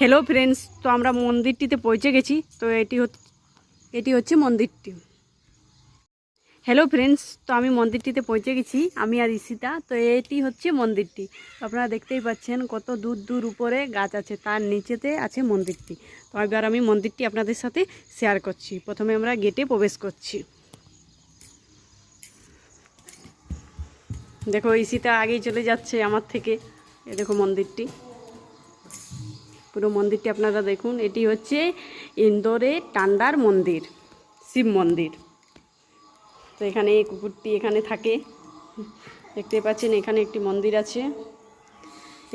Hello friends, তো আমরা মন্দিরটিতে পৌঁছে গেছি। তো এটি হচ্ছে মন্দিরটি। হ্যালো ফ্রেন্ডস, তো আমি মন্দিরটিতে পৌঁছে গেছি, আমি আর ঈশিতা। তো এটি হচ্ছে মন্দিরটি। তো আপনারা দেখতেই পাচ্ছেন কত দূর দূর উপরে গাছ আছে, তার নিচেতে আছে মন্দিরটি। তো এবার আমি মন্দিরটি আপনাদের সাথে শেয়ার করছি। প্রথমে আমরা গেটে প্রবেশ করছি। দেখো ঈশিতা আগেই চলে যাচ্ছে আমার থেকে। এ দেখো মন্দিরটি, পুরো মন্দিরটি আপনারা দেখুন। এটি হচ্ছে ইন্দোরে টান্ডার মন্দির, শিব মন্দির। তো এখানে কুকুরটি এখানে থাকে, দেখতে পাচ্ছেন। এখানে একটি মন্দির আছে,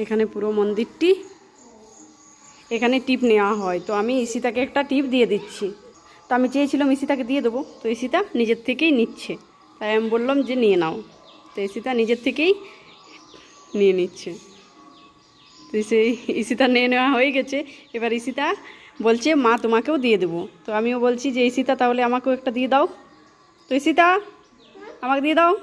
এখানে পুরো মন্দিরটি। এখানে টিপ নেওয়া হয়, তো আমি ঈশিতাকে একটা টিপ দিয়ে দিচ্ছি। তো আমি চেয়েছিলাম ঈশিতাকে দিয়ে দেবো, তো ঈশিতা নিজের থেকেই নিচ্ছে। তাই আমি বললাম যে নিয়ে নাও, তো ঈশিতা নিজের থেকেই নিয়ে নিচ্ছে। তো সেই ঈশিতা নিয়ে নেওয়া হয়ে গেছে। এবার ঈশিতা বলছে মা তোমাকেও দিয়ে দেবো। তো আমিও বলছি যে ঈশিতা তাহলে আমাকেও একটা দিয়ে দাও। তো ঈশিতা আমাকে দিয়ে দাও।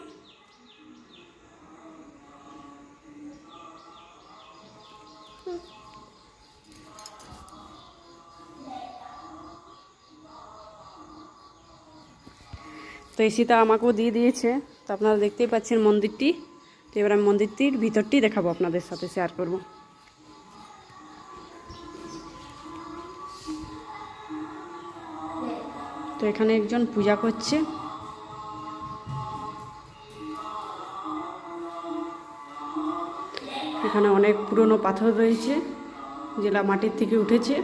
তো ঈশিতা আমাকেও দিয়ে দিয়েছে। তো আপনারা দেখতেই পাচ্ছেন মন্দিরটি। তো এবার আমি মন্দিরটির ভিতরটি দেখাবো, আপনাদের সাথে শেয়ার করব। তো এখানে একজন পূজা করছে। এখানে অনেক পুরনো পাথর রয়েছে, যেটা মাটির থেকে উঠেছে।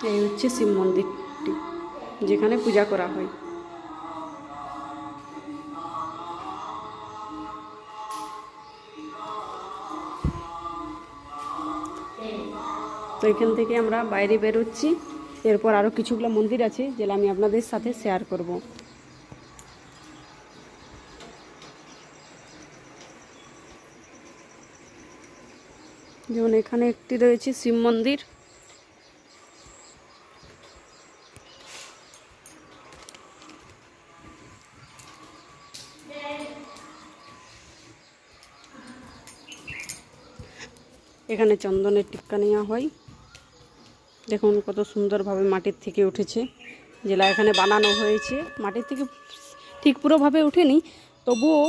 এই হচ্ছে শিব মন্দিরটি, যেখানে পূজা করা হয়। তো এখান থেকে আমরা বাইরে বেরোচ্ছি। এরপর আরও কিছুগুলো মন্দির আছে, যেটা আমি আপনাদের সাথে শেয়ার করব। যেমন এখানে একটি রয়েছে শিব মন্দির। এখানে চন্দনের টিক্কা নেওয়া হয়। দেখুন কত সুন্দরভাবে মাটির থেকে উঠেছে, যেটা এখানে বানানো হয়েছে। মাটির থেকে ঠিক পুরোভাবে ওঠেনি, তবুও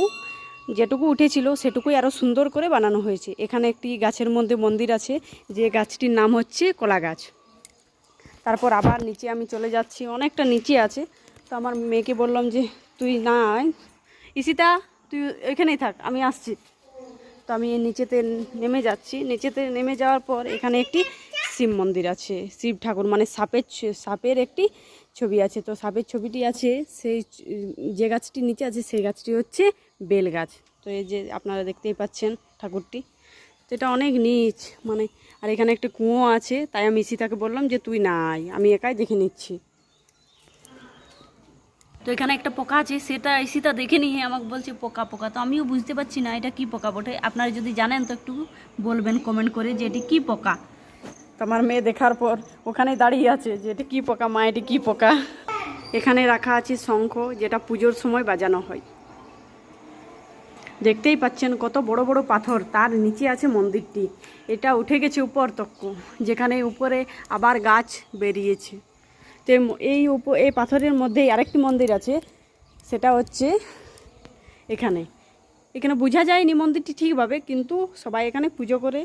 যেটুকু উঠেছিল সেটুকুই আরও সুন্দর করে বানানো হয়েছে। এখানে একটি গাছের মধ্যে মন্দির আছে, যে গাছটির নাম হচ্ছে কলা গাছ। তারপর আবার নিচে আমি চলে যাচ্ছি, অনেকটা নিচে আছে। তো আমার মেয়েকে বললাম যে তুই না আয়, ঈশিতা তুই এখানেই থাক, আমি আসছি। তো আমি নিচেতে নেমে যাচ্ছি। নিচেতে নেমে যাওয়ার পর এখানে একটি শিব মন্দির আছে, শিব ঠাকুর মানে সাপের একটি ছবি আছে। তো সাপের ছবিটি আছে, সেই যে গাছটি নিচে আছে সেই গাছটি হচ্ছে বেল গাছ। তো এই যে আপনারা দেখতেই পাচ্ছেন ঠাকুরটি। তো এটা অনেক নিচ মানে, আর এখানে একটা কুয়ো আছে। তাই আমি ঈশিতাকে বললাম যে তুই না আয়, আমি একাই দেখে নিচ্ছি। তো এখানে একটা পোকা আছে, সেটা ঈশিতা দেখে নিয়ে আমাকে বলছে পোকা পোকা। তো আমিও বুঝতে পারছি না এটা কি পোকা বটে। আপনারা যদি জানেন তো একটু বলবেন কমেন্ট করে যে এটি কী পোকা। তো আমার মেয়ে দেখার পর ওখানে দাঁড়িয়ে আছে যে এটা কী পোকা মা, এটি কী পোকা। এখানে রাখা আছে শঙ্খ, যেটা পুজোর সময় বাজানো হয়। দেখতেই পাচ্ছেন কত বড় বড় পাথর, তার নিচে আছে মন্দিরটি। এটা উঠে গেছে উপর তক, যেখানে উপরে আবার গাছ বেরিয়েছে। তো এই পাথরের মধ্যেই আরেকটি মন্দির আছে, সেটা হচ্ছে এখানে। এখানে বোঝা যায়নি মন্দিরটি ঠিকভাবে, কিন্তু সবাই এখানে পুজো করে।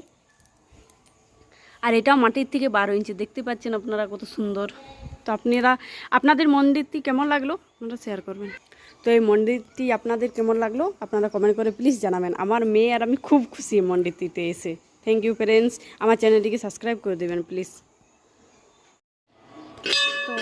আর এটাও মাটির থেকে 12 ইঞ্চি, দেখতে পাচ্ছেন আপনারা কত সুন্দর। তো আপনাদের মন্দিরটি কেমন লাগলো আপনারা শেয়ার করবেন। তো এই মন্দিরটি আপনাদের কেমন লাগলো আপনারা কমেন্ট করে প্লিজ জানাবেন। আমার মেয়ে আর আমি খুব খুশি মন্দিরটিতে এসে। থ্যাংক ইউ ফ্রেন্ডস, আমার চ্যানেলটিকে সাবস্ক্রাইব করে দেবেন প্লিজ। তো